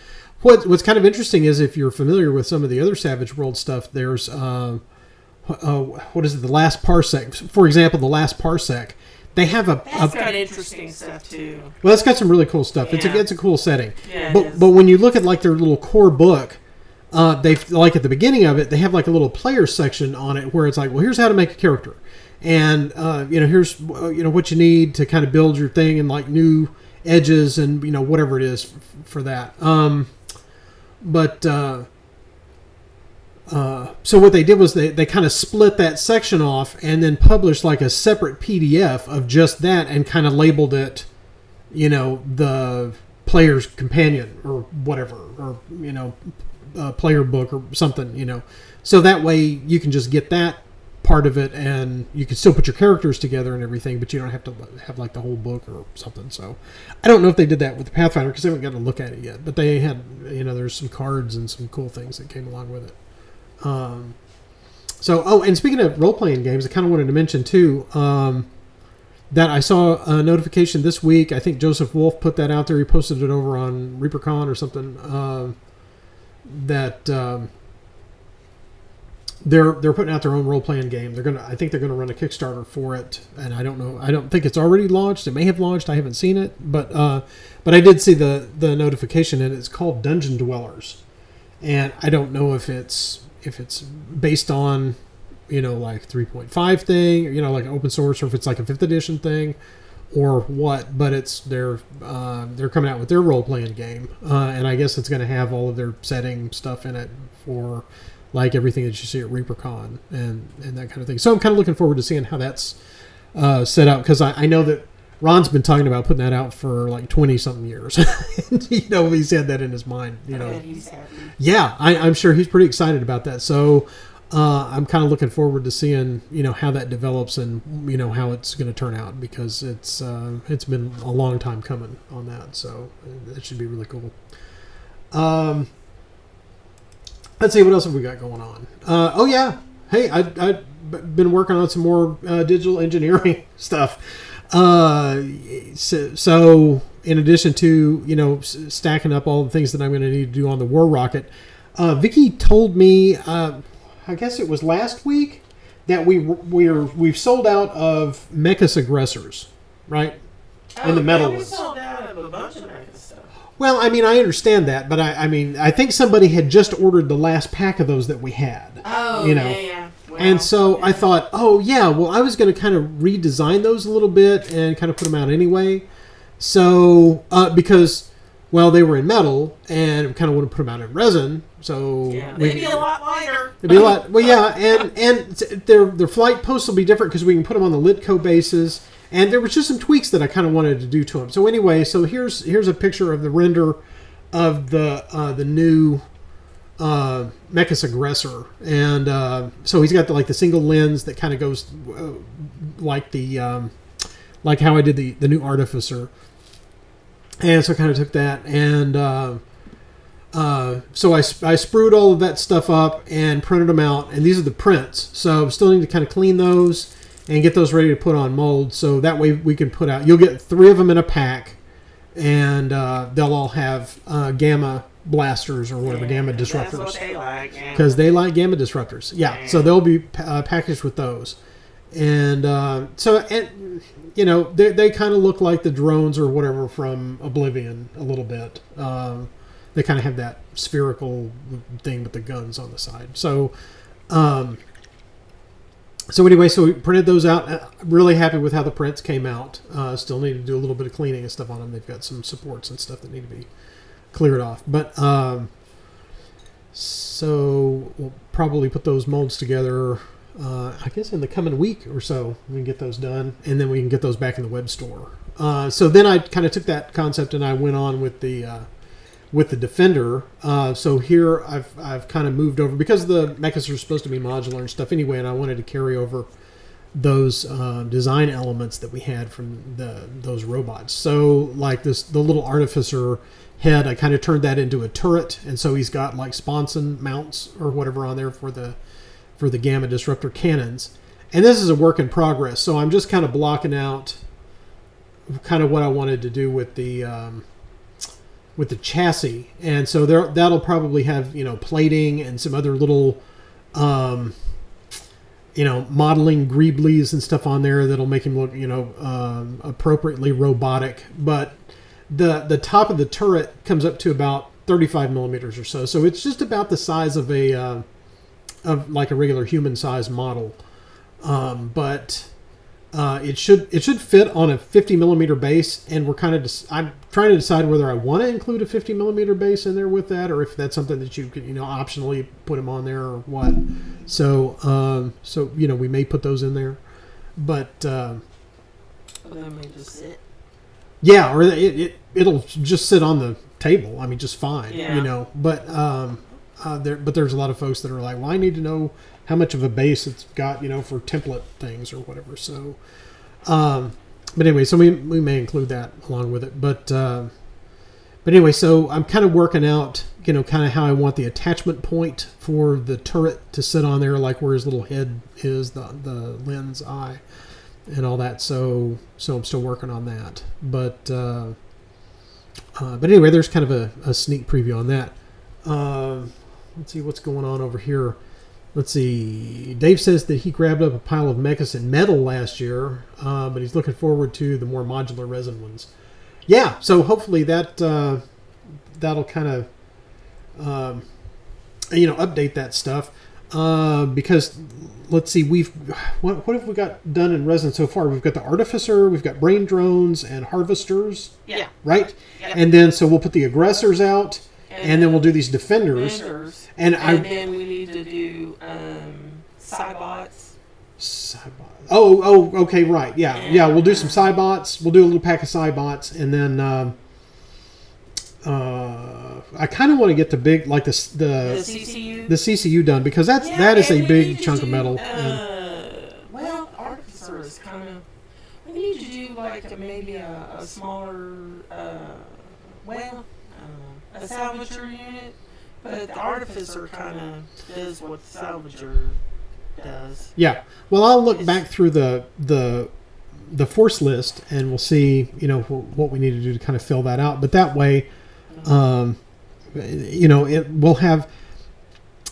What's kind of interesting is if you're familiar with some of the other Savage World stuff, there's, what is it, the Last Parsec. For example, the Last Parsec. They have That's got interesting stuff, too. Well, it's got some really cool stuff. Yeah. It's a cool setting. Yeah, but when you look at like their little core book, they've, like at the beginning of it, they have like a little player section on it where it's like, well, here's how to make a character. And, here's, what you need to kind of build your thing and like new edges and, whatever it is for that. But So what they did was they kind of split that section off and then published like a separate PDF of just that and kind of labeled it, the player's companion or whatever, or, player book or something, So that way you can just get that part of it and you can still put your characters together and everything, but you don't have to have like the whole book or something. So I don't know if they did that with the Pathfinder because I haven't gotten to look at it yet, but they had, there's some cards and some cool things that came along with it. And speaking of role-playing games, I kind of wanted to mention too, that I saw a notification this week. I think Joseph Wolf put that out there. He posted it over on ReaperCon or something, that, they're putting out their own role-playing game. I think they're gonna run a Kickstarter for it, and I don't know. I don't think it's already launched. It may have launched. I haven't seen it, but I did see the notification, and it's called Dungeon Dwellers, and I don't know if it's based on like 3.5 thing, like open source, or if it's like a 5th edition thing, or what. But they're coming out with their role-playing game, and I guess it's going to have all of their setting stuff in it for, like, everything that you see at ReaperCon and that kind of thing. So I'm kind of looking forward to seeing how that's set out, because I know that Ron's been talking about putting that out for like 20-something years. He's had that in his mind. He's happy. Yeah, I'm sure he's pretty excited about that. So I'm kind of looking forward to seeing how that develops and how it's going to turn out, because it's been a long time coming on that. So it should be really cool. Let's see, what else have we got going on? Hey, I've been working on some more digital engineering stuff. So in addition to stacking up all the things that I'm going to need to do on the War Rocket, Vicky told me, I guess it was last week, that we've sold out of Mekkus aggressors, right? And the metal ones. We sold out of a bunch of Mekkus stuff. Well, I understand that, but I think somebody had just ordered the last pack of those that we had. Oh, yeah. Well, and so I thought, I was going to kind of redesign those a little bit and kind of put them out anyway. So, because, they were in metal and we kind of want to put them out in resin. So they'd be a lot lighter. It'd be a lot. Well, yeah, and their flight posts will be different because we can put them on the Litco bases. And there was just some tweaks that I kind of wanted to do to them. So anyway, here's a picture of the render of the new Mekkus aggressor, and so he's got the single lens that kind of goes like how I did the new artificer, and so I kind of took that and so I sprued all of that stuff up and printed them out, and these are the prints. So still need to kind of clean those and get those ready to put on mold, so that way we can put out. You'll get 3 of them in a pack, and they'll all have gamma blasters or whatever, gamma disruptors. That's what they like. Because they like gamma disruptors. Yeah, so they'll be packaged with those. And they kind of look like the drones or whatever from Oblivion a little bit. They kind of have that spherical thing with the guns on the side. So anyway, so we printed those out. Really happy with how the prints came out. Still need to do a little bit of cleaning and stuff on them. They've got some supports and stuff that need to be cleared off. But so we'll probably put those molds together, I guess in the coming week or so. We can get those done, and then we can get those back in the web store. So then I kind of took that concept and I went on with the Defender. So here I've kind of moved over, because the Mekkus are supposed to be modular and stuff anyway, and I wanted to carry over those design elements that we had from those robots. So like the little artificer head, I kind of turned that into a turret, and so he's got like sponson mounts or whatever on there for the gamma disruptor cannons. And this is a work in progress, so I'm just kind of blocking out kind of what I wanted to do with the chassis. And so that'll probably have plating and some other little modeling greeblies and stuff on there that'll make him look appropriately robotic. But the top of the turret comes up to about 35 millimeters or so, so it's just about the size of like a regular human size model. But It should fit on a 50 millimeter base, and we're kind of I'm trying to decide whether I want to include a 50 millimeter base in there with that, or if that's something that you could optionally put them on there or what. So we may put those in there, but they may just sit. Yeah, or it'll just sit on the table. I mean, just fine. Yeah. But there's a lot of folks that are like, well, I need to know how much of a base it's got, for template things or whatever. So, but anyway, so we may include that along with it. But anyway, so I'm kind of working out, kind of how I want the attachment point for the turret to sit on there, like where his little head is, the lens eye, and all that. So I'm still working on that. But anyway, there's kind of a sneak preview on that. Let's see what's going on over here. Let's see. Dave says that he grabbed up a pile of Mekkus in metal last year, but he's looking forward to the more modular resin ones. Yeah, so hopefully that'll kind of update that stuff, because let's see, what have we got done in resin so far? We've got the Artificer, we've got Brain Drones and Harvesters. Yeah. Right? Yeah. And then so we'll put the Aggressors out, and then we'll do these Defenders. And then we need to do Cybots. Oh, okay, right. Yeah. We'll do some Cybots. We'll do a little pack of Cybots, and then I kind of want to get the big, like the CCU. The CCU done, because that is a big chunk of metal. Well, Artificer is kind of. We need to do like maybe a smaller, a salvager unit. But the Artificer kind of does what the Salvager does. Yeah. Well, I'll look back through the force list, and we'll see, what we need to do to kind of fill that out. But that way, it will have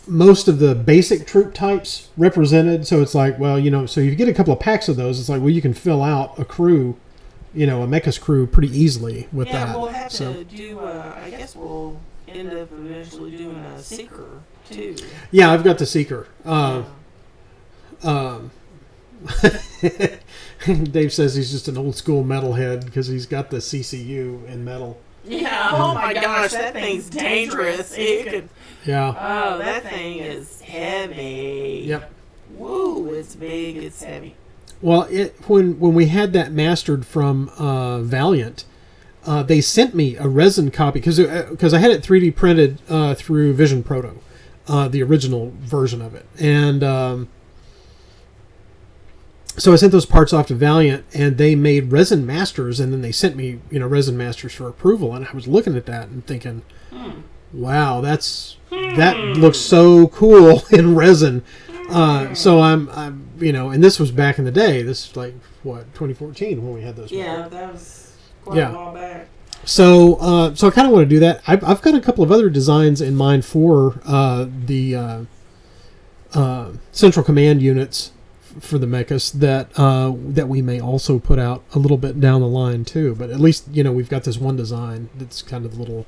most of the basic troop types represented. So it's like, well, so you get a couple of packs of those. It's like, well, you can fill out a crew, a Mekkus crew pretty easily with that. Yeah, we'll have to do. I guess we'll end up eventually doing a Seeker too. Yeah, I've got the Seeker. Dave says he's just an old school metalhead because he's got the CCU in metal. Yeah. Oh my gosh, that thing's dangerous. It could. Yeah. Oh, that thing is heavy. Yep. Woo! It's big. It's heavy. Well, when we had that mastered from Valiant. They sent me a resin copy because I had it 3D printed through Vision Proto, the original version of it, and so I sent those parts off to Valiant, and they made resin masters, and then they sent me resin masters for approval, and I was looking at that and thinking, wow, that looks so cool in resin. So I'm and this was back in the day. This is like 2014 when we had those. Yeah, that was. A while back. So I kind of want to do that. I've got a couple of other designs in mind for the Central Command units for the Mekkus that we may also put out a little bit down the line too. But at least we've got this one design that's kind of the little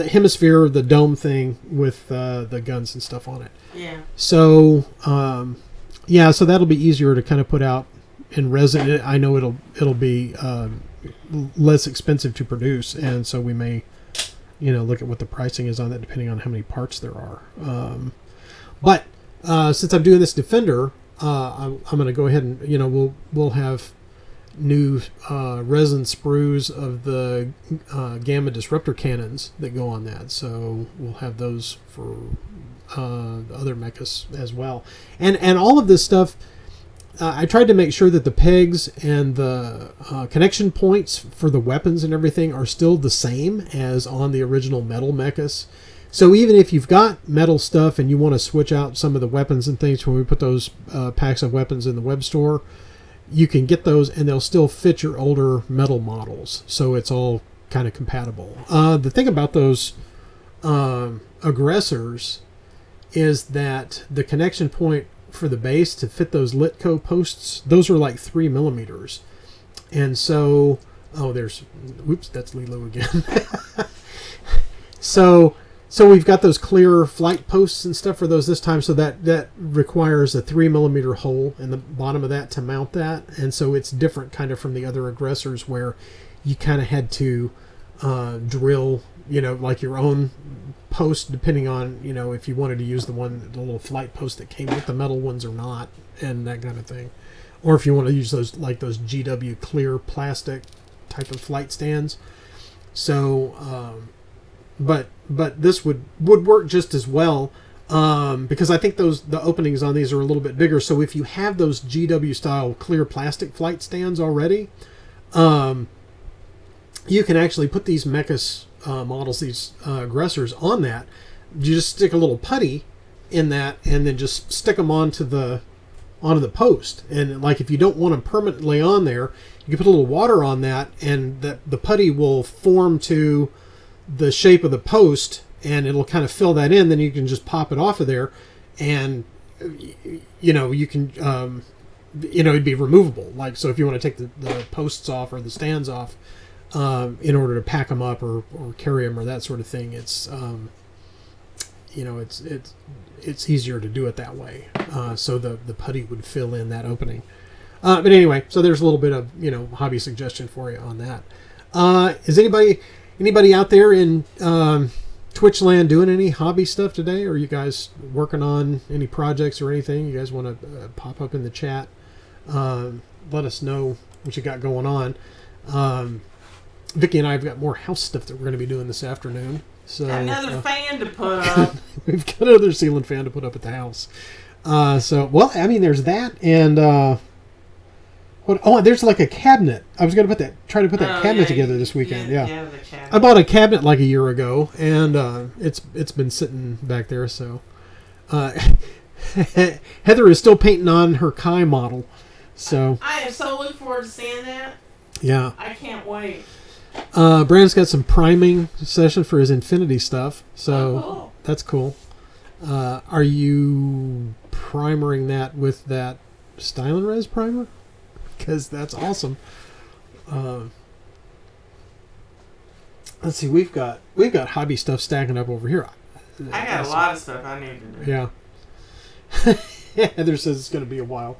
hemisphere, the dome thing with the guns and stuff on it. Yeah. So so that'll be easier to kind of put out in resin. I know it'll be less expensive to produce, and so we may look at what the pricing is on that depending on how many parts there are. But since I'm doing this Defender, I'm going to go ahead and we'll have new resin sprues of the gamma disruptor cannons that go on that, so we'll have those for the other Mekkus as well, and all of this stuff. I tried to make sure that the pegs and the connection points for the weapons and everything are still the same as on the original metal Mekkus. So even if you've got metal stuff and you want to switch out some of the weapons and things when we put those packs of weapons in the web store, you can get those and they'll still fit your older metal models. So it's all kind of compatible. The thing about those aggressors is that the connection point for the base to fit those Litco posts, those are like 3 millimeters. And so, that's Lilo again. So So we've got those clear flight posts and stuff for those this time. So that requires a 3mm hole in the bottom of that to mount that. And so it's different kind of from the other aggressors where you kind of had to drill, like your own post, depending on, if you wanted to use the little flight post that came with the metal ones or not, and that kind of thing. Or if you want to use those GW clear plastic type of flight stands. So, but this would work just as well, because I think the openings on these are a little bit bigger. So if you have those GW style clear plastic flight stands already, you can actually put these Mekkus models, these aggressors, on that. You just stick a little putty in that, and then just stick them onto the post. And like if you don't want them permanently on there, you can put a little water on that, and the putty will form to the shape of the post, and it'll kind of fill that in. Then you can just pop it off of there, and you can it'd be removable. Like, so if you want to take the posts off or the stands off, in order to pack them up or carry them or that sort of thing, it's it's easier to do it that way. So the putty would fill in that opening. But anyway, so there's a little bit of hobby suggestion for you on that. Is anybody out there in Twitch land doing any hobby stuff today? Or are you guys working on any projects or anything? You guys want to pop up in the chat? Let us know what you got going on. Vicky and I have got more house stuff that we're going to be doing this afternoon. So got another fan to put up. We've got another ceiling fan to put up at the house. There's that, and there's like a cabinet. I was going to try to put that cabinet together this weekend. Yeah. The cabinet. I bought a cabinet like a year ago, and it's been sitting back there. So Heather is still painting on her Kai model. So I am so looking forward to seeing that. Yeah. I can't wait. Brandon's got some priming session for his Infinity stuff, so cool. That's cool. Are you primering that with that Style & Res primer? Because that's awesome. Let's see, we've got hobby stuff stacking up over here. I got a lot of stuff I need to do. Yeah. Heather says it's going to be a while,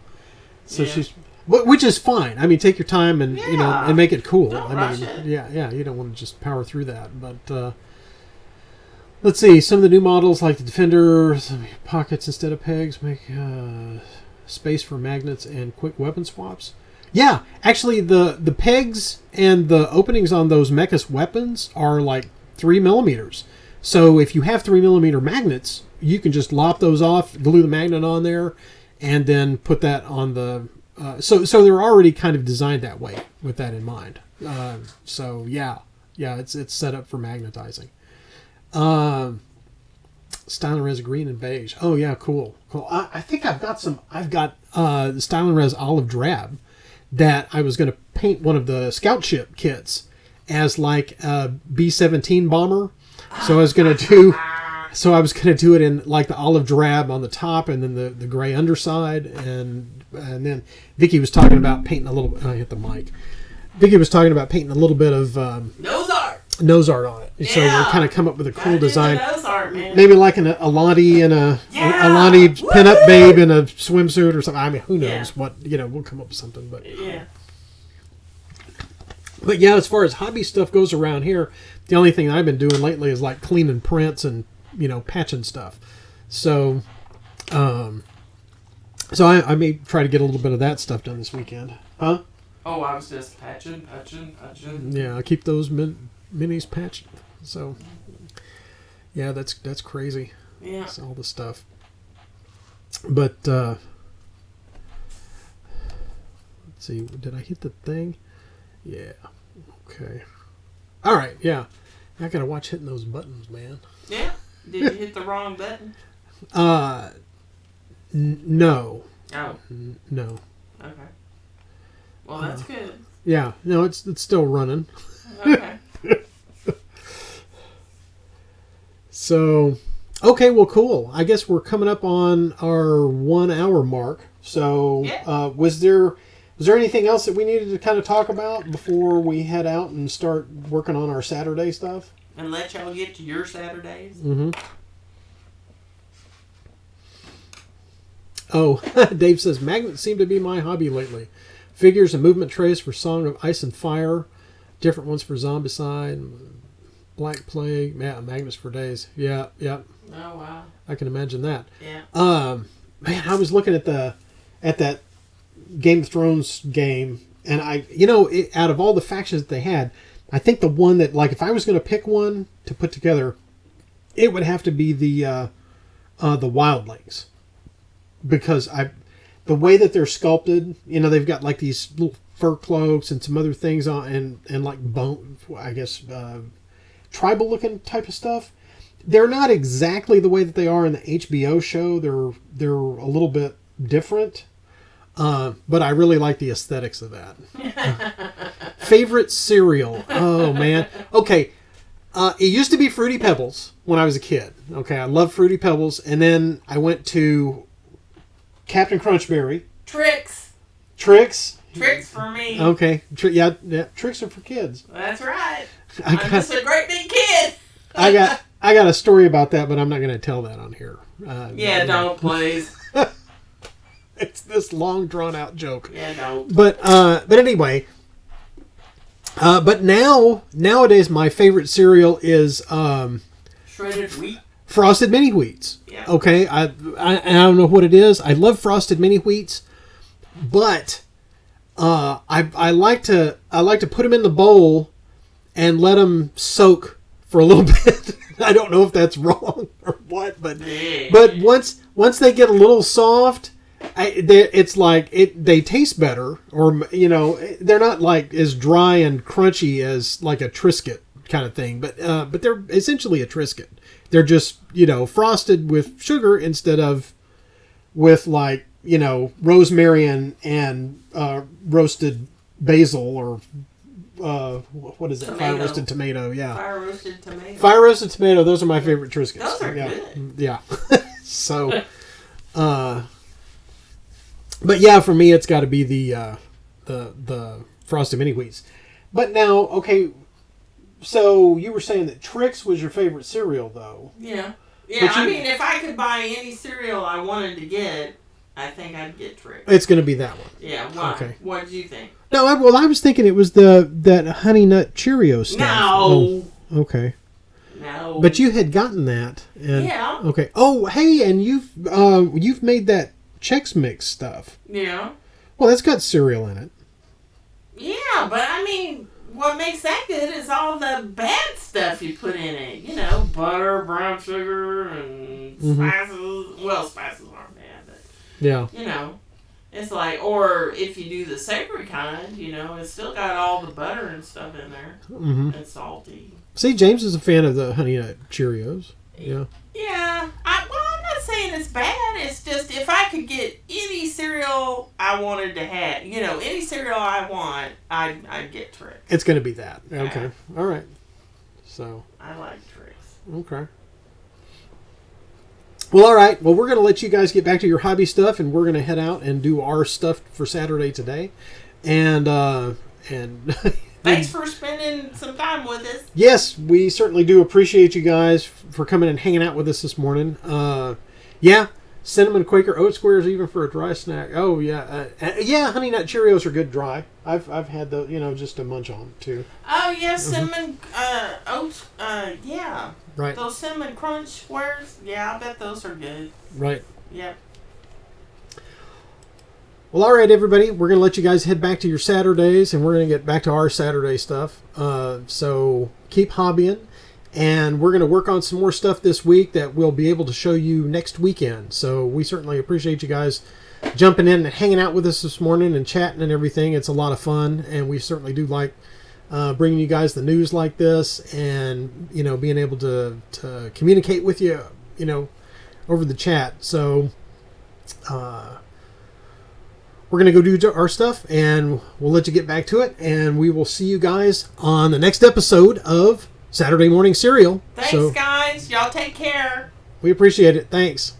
so she's. Which is fine. I mean, take your time and and make it cool. Don't rush it. Yeah. You don't want to just power through that. But let's see. Some of the new models, like the Defender, some pockets instead of pegs, make space for magnets and quick weapon swaps. Yeah, actually, the pegs and the openings on those Mekkus weapons are like 3mm. So if you have 3mm magnets, you can just lop those off, glue the magnet on there, and then put that on the. So they're already kind of designed that way with that in mind. It's set up for magnetizing. Style & Res green and beige. Oh yeah, cool. I think I've got the Style & Res olive drab that I was going to paint one of the scout ship kits as like a B-17 bomber. So I was going to do it in like the olive drab on the top and then the gray underside, and then Vicky was talking about painting a little. I hit the mic. Vicky was talking about painting a little bit of nose art on it. Yeah. So we're kind of come up with a cool design. Nose art, man. Maybe like an Alani and Alani pinup babe in a swimsuit or something. I mean, who knows what? We'll come up with something. But yeah, as far as hobby stuff goes around here, the only thing I've been doing lately is like cleaning prints and patching stuff. So, I may try to get a little bit of that stuff done this weekend. Huh? Oh, I was just patching. Yeah, I keep those minis patched. So, yeah, that's crazy. Yeah. That's all the stuff. But, let's see, did I hit the thing? Yeah. Okay. All right, yeah. I gotta watch hitting those buttons, man. Yeah. Did you hit the wrong button? No. Oh. No. Okay. Well, that's good. Yeah. No, it's still running. Okay. So, okay, well, cool. I guess we're coming up on our 1 hour mark. So, was there anything else that we needed to kind of talk about before we head out and start working on our Saturday stuff? and let y'all get to your Saturdays. Mm-hmm. Oh, Dave says, magnets seem to be my hobby lately. Figures and movement trays for Song of Ice and Fire. Different ones for Zombicide. Black Plague. Yeah, magnets for days. Yeah. Oh, wow. I can imagine that. Yeah. Man, I was looking at that Game of Thrones game, and out of all the factions that they had, I think the one that, like, if I was going to pick one to put together, it would have to be the Wildlings. Because the way that they're sculpted, they've got like these little fur cloaks and some other things on, and like bone, I guess, tribal looking type of stuff. They're not exactly the way that they are in the HBO show. They're a little bit different, but I really like the aesthetics of that. Favorite cereal? Oh man. Okay, it used to be Fruity Pebbles when I was a kid. Okay, I love Fruity Pebbles, and then I went to Captain Crunchberry. Tricks for me. Okay. Yeah, tricks are for kids. That's right. I'm just a great big kid. I got a story about that, but I'm not going to tell that on here. Don't, please. It's this long, drawn-out joke. Yeah, don't. But anyway, but nowadays my favorite cereal is shredded wheat. Frosted Mini Wheats. Yeah. Okay, I don't know what it is. I love Frosted Mini Wheats, but I like to put them in the bowl and let them soak for a little bit. I don't know if that's wrong or what, but once they get a little soft, it's like they taste better, or they're not like as dry and crunchy as like a Triscuit kind of thing, but they're essentially a Triscuit. They're just, frosted with sugar instead of with like, rosemary and roasted basil, or what is it? Fire roasted tomato. Yeah. Fire roasted tomato. Fire roasted tomato. Those are my favorite Triscuits. Those are good. Yeah. So, but yeah, for me, it's got to be the Frosted Mini Wheats. But now, okay. So you were saying that Trix was your favorite cereal, though. Yeah. Yeah, I mean, if I could buy any cereal I wanted to get, I think I'd get Trix. It's going to be that one. Yeah, why? Okay. What did you think? No, I was thinking it was that Honey Nut Cheerio stuff. No. Oh, okay. No. But you had gotten that. And, yeah. Okay. Oh, hey, and you've made that Chex Mix stuff. Yeah. Well, that's got cereal in it. Yeah, but I mean, what makes that good is all the bad stuff you put in it. Butter, brown sugar, and spices. Well, spices aren't bad, but yeah. It's like, or if you do the savory kind, it's still got all the butter and stuff in there. Mm-hmm. It's salty. See, James is a fan of the Honey Nut Cheerios. Yeah. Yeah. I'm not saying it's bad. It's just if I could get any cereal I wanted to have, any cereal I want, I'd get Trix. It's going to be that. Okay. Yeah. All right. So. I like Trix. Okay. Well, all right. Well, we're going to let you guys get back to your hobby stuff, and we're going to head out and do our stuff for Saturday today. And thanks for spending some time with us. Yes, we certainly do appreciate you guys for coming and hanging out with us this morning. Yeah, cinnamon Quaker oat squares even for a dry snack. Oh yeah, yeah. Honey Nut Cheerios are good dry. I've had those, just to munch on too. Oh yeah, cinnamon oats. Yeah. Right. Those cinnamon crunch squares. Yeah, I bet those are good. Right. Yep. Well, all right, everybody. We're going to let you guys head back to your Saturdays, and we're going to get back to our Saturday stuff. So keep hobbying, and we're going to work on some more stuff this week that we'll be able to show you next weekend. So we certainly appreciate you guys jumping in and hanging out with us this morning and chatting and everything. It's a lot of fun, and we certainly do like bringing you guys the news like this, and being able to communicate with you, over the chat. So. We're going to go do our stuff, and we'll let you get back to it, and we will see you guys on the next episode of Saturday Morning Cereal. Thanks, guys. Y'all take care. We appreciate it. Thanks.